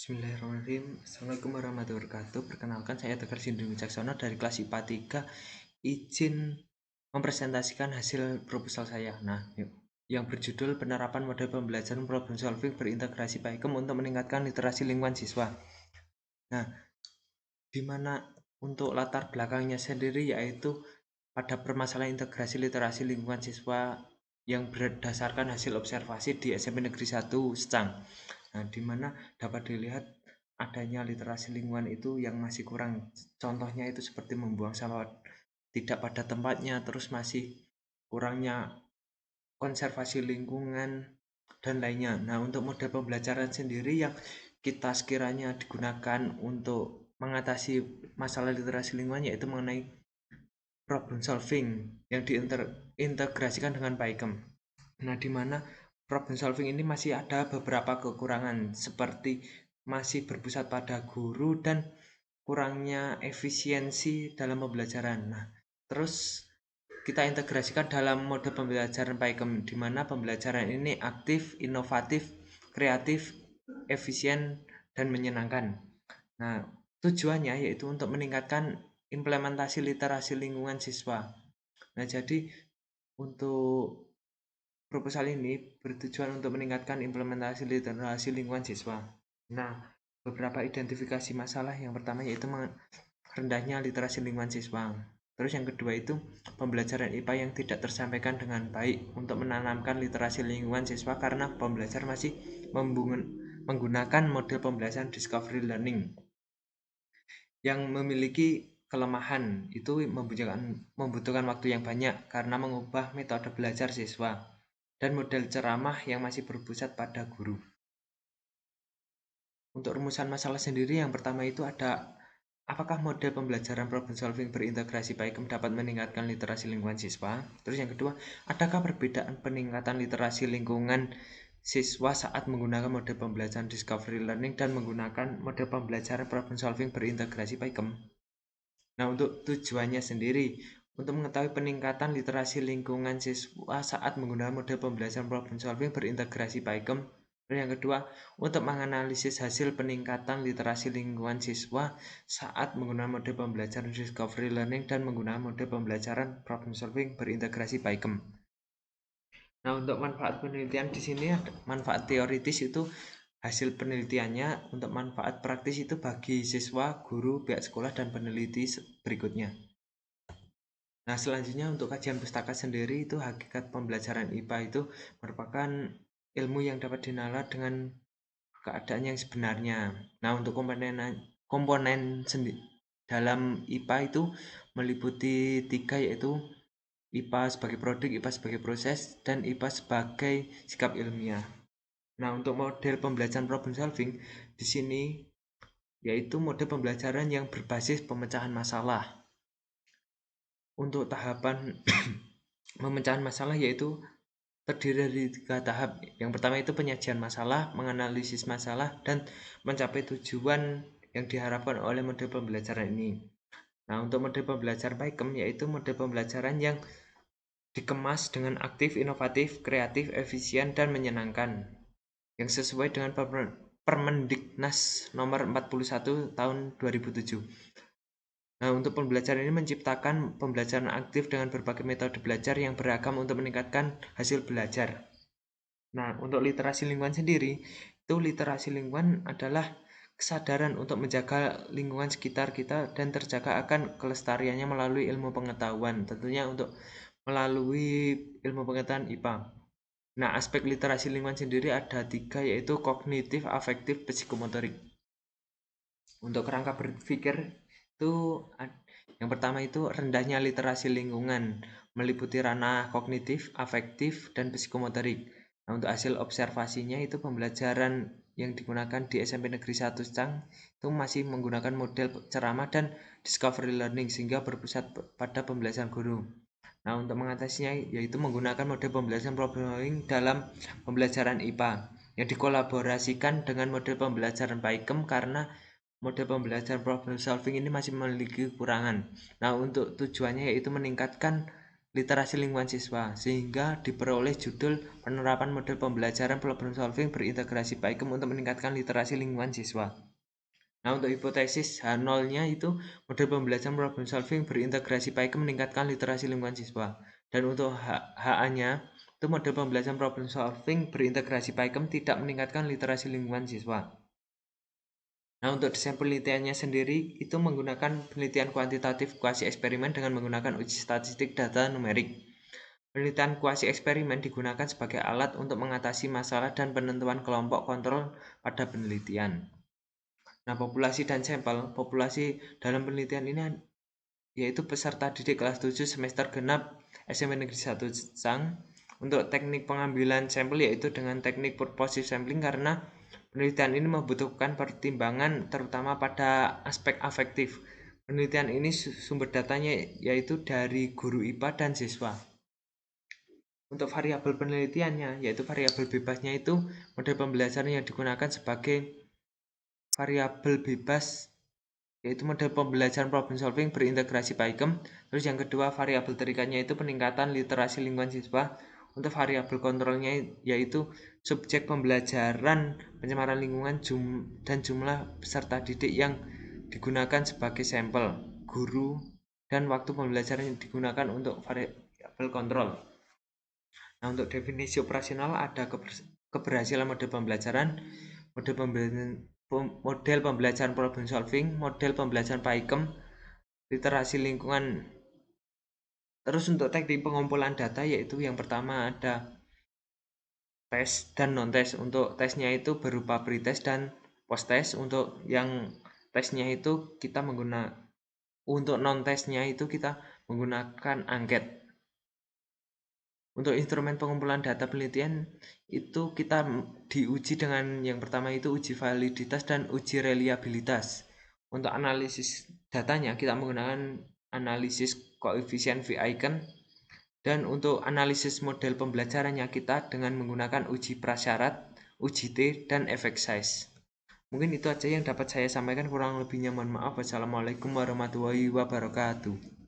Bismillahirrahmanirrahim. Assalamualaikum warahmatullahi wabarakatuh. Perkenalkan, saya Tegar Sindri Wicaksono dari kelas IPA 3. Izin mempresentasikan hasil proposal saya. Yang berjudul penerapan model pembelajaran problem solving berintegrasi Paikem untuk meningkatkan literasi lingkungan siswa. Di mana untuk latar belakangnya sendiri yaitu pada permasalahan integrasi literasi lingkungan siswa yang berdasarkan hasil observasi di SMP Negeri 1 Secang. Di mana dapat dilihat adanya literasi lingkungan itu yang masih kurang. Contohnya itu seperti membuang sampah tidak pada tempatnya, terus masih kurangnya konservasi lingkungan dan lainnya. Untuk model pembelajaran sendiri yang kita sekiranya digunakan untuk mengatasi masalah literasi lingkungan yaitu mengenai problem solving yang diintegrasikan dengan Paikem. Di mana problem solving ini masih ada beberapa kekurangan seperti masih berpusat pada guru dan kurangnya efisiensi dalam pembelajaran. Terus kita integrasikan dalam mode pembelajaran Paikem di mana pembelajaran ini aktif, inovatif, kreatif, efisien, dan menyenangkan. Tujuannya yaitu untuk meningkatkan implementasi literasi lingkungan siswa. Jadi untuk proposal ini bertujuan untuk meningkatkan implementasi literasi lingkungan siswa. Beberapa identifikasi masalah yang pertama yaitu rendahnya literasi lingkungan siswa. Terus yang kedua itu pembelajaran IPA yang tidak tersampaikan dengan baik untuk menanamkan literasi lingkungan siswa karena pembelajar masih menggunakan model pembelajaran discovery learning yang memiliki kelemahan itu membutuhkan waktu yang banyak karena mengubah metode belajar siswa dan model ceramah yang masih berpusat pada guru. Untuk rumusan masalah sendiri yang pertama itu ada apakah model pembelajaran problem solving berintegrasi Paikem dapat meningkatkan literasi lingkungan siswa? Terus yang kedua, adakah perbedaan peningkatan literasi lingkungan siswa saat menggunakan model pembelajaran discovery learning dan menggunakan model pembelajaran problem solving berintegrasi Paikem? Untuk tujuannya sendiri, untuk mengetahui peningkatan literasi lingkungan siswa saat menggunakan model pembelajaran problem solving berintegrasi Paikem. Yang kedua, untuk menganalisis hasil peningkatan literasi lingkungan siswa saat menggunakan model pembelajaran discovery learning dan menggunakan model pembelajaran problem solving berintegrasi Paikem. Untuk manfaat penelitian di sini ada manfaat teoritis itu hasil penelitiannya, untuk manfaat praktis itu bagi siswa, guru, pihak sekolah, dan peneliti berikutnya. Selanjutnya untuk kajian pustaka sendiri itu hakikat pembelajaran IPA itu merupakan ilmu yang dapat dinalar dengan keadaan yang sebenarnya. Untuk komponen dalam IPA itu meliputi 3 yaitu IPA sebagai produk, IPA sebagai proses, dan IPA sebagai sikap ilmiah. Untuk model pembelajaran problem solving di sini yaitu model pembelajaran yang berbasis pemecahan masalah. Untuk tahapan pemecahan masalah yaitu terdiri dari 3 tahap. Yang pertama itu penyajian masalah, menganalisis masalah, dan mencapai tujuan yang diharapkan oleh model pembelajaran ini. Untuk model pembelajaran Paikem yaitu model pembelajaran yang dikemas dengan aktif, inovatif, kreatif, efisien, dan menyenangkan yang sesuai dengan Permendiknas nomor 41 tahun 2007. Untuk pembelajaran ini menciptakan pembelajaran aktif dengan berbagai metode belajar yang beragam untuk meningkatkan hasil belajar. Untuk literasi lingkungan sendiri, itu literasi lingkungan adalah kesadaran untuk menjaga lingkungan sekitar kita dan terjaga akan kelestariannya melalui ilmu pengetahuan, tentunya untuk melalui ilmu pengetahuan IPA. Aspek literasi lingkungan sendiri ada 3 yaitu kognitif, afektif, psikomotorik. Untuk kerangka berpikir itu yang pertama itu rendahnya literasi lingkungan meliputi ranah kognitif, afektif, dan psikomotorik. Untuk hasil observasinya itu pembelajaran yang digunakan di SMP Negeri 1 Secang itu masih menggunakan model ceramah dan discovery learning sehingga berpusat pada pembelajaran guru. Untuk mengatasinya yaitu menggunakan model pembelajaran problem solving dalam pembelajaran IPA yang dikolaborasikan dengan model pembelajaran Paikem karena model pembelajaran problem solving ini masih memiliki kekurangan. Untuk tujuannya yaitu meningkatkan literasi lingkungan siswa, sehingga diperoleh judul penerapan model pembelajaran problem solving berintegrasi PAIKEM untuk meningkatkan literasi lingkungan siswa. Nah, untuk hipotesis H0-nya itu model pembelajaran problem solving berintegrasi PAIKEM meningkatkan literasi lingkungan siswa. Dan untuk HA-nya itu model pembelajaran problem solving berintegrasi PAIKEM tidak meningkatkan literasi lingkungan siswa. Nah, untuk desain penelitiannya sendiri itu menggunakan penelitian kuantitatif kuasi eksperimen dengan menggunakan uji statistik data numerik. Penelitian kuasi eksperimen digunakan sebagai alat untuk mengatasi masalah dan penentuan kelompok kontrol pada penelitian. Nah, populasi dan sampel. Populasi dalam penelitian ini yaitu peserta didik kelas 7 semester genap SMP Negeri 1 Sang. Untuk teknik pengambilan sampel yaitu dengan teknik purposive sampling karena penelitian ini membutuhkan pertimbangan terutama pada aspek afektif. Penelitian ini sumber datanya yaitu dari guru IPA dan siswa. Untuk variabel penelitiannya yaitu variabel bebasnya itu model pembelajaran yang digunakan sebagai variabel bebas yaitu model pembelajaran problem solving berintegrasi PAIKEM. Terus yang kedua variabel terikannya itu peningkatan literasi lingkungan siswa. Untuk variabel kontrolnya yaitu subjek pembelajaran pencemaran lingkungan dan jumlah peserta didik yang digunakan sebagai sampel, guru, dan waktu pembelajaran yang digunakan untuk variabel kontrol. Nah, untuk definisi operasional ada keberhasilan model pembelajaran, model pembelajaran problem solving, model pembelajaran PAIKEM, literasi lingkungan. Terus untuk teknik pengumpulan data yaitu yang pertama ada tes dan non-tes. Untuk tesnya itu berupa pretest dan post-test. Untuk yang tesnya itu kita menggunakan, untuk non-tesnya itu kita menggunakan angket. Untuk instrumen pengumpulan data penelitian itu kita diuji dengan yang pertama itu uji validitas dan uji reliabilitas. Untuk analisis datanya kita menggunakan analisis koefisien V-icon. Dan untuk analisis model pembelajarannya kita dengan menggunakan uji prasyarat, uji T, dan efek size. Mungkin itu aja yang dapat saya sampaikan, kurang lebihnya mohon maaf. Wassalamualaikum warahmatullahi wabarakatuh.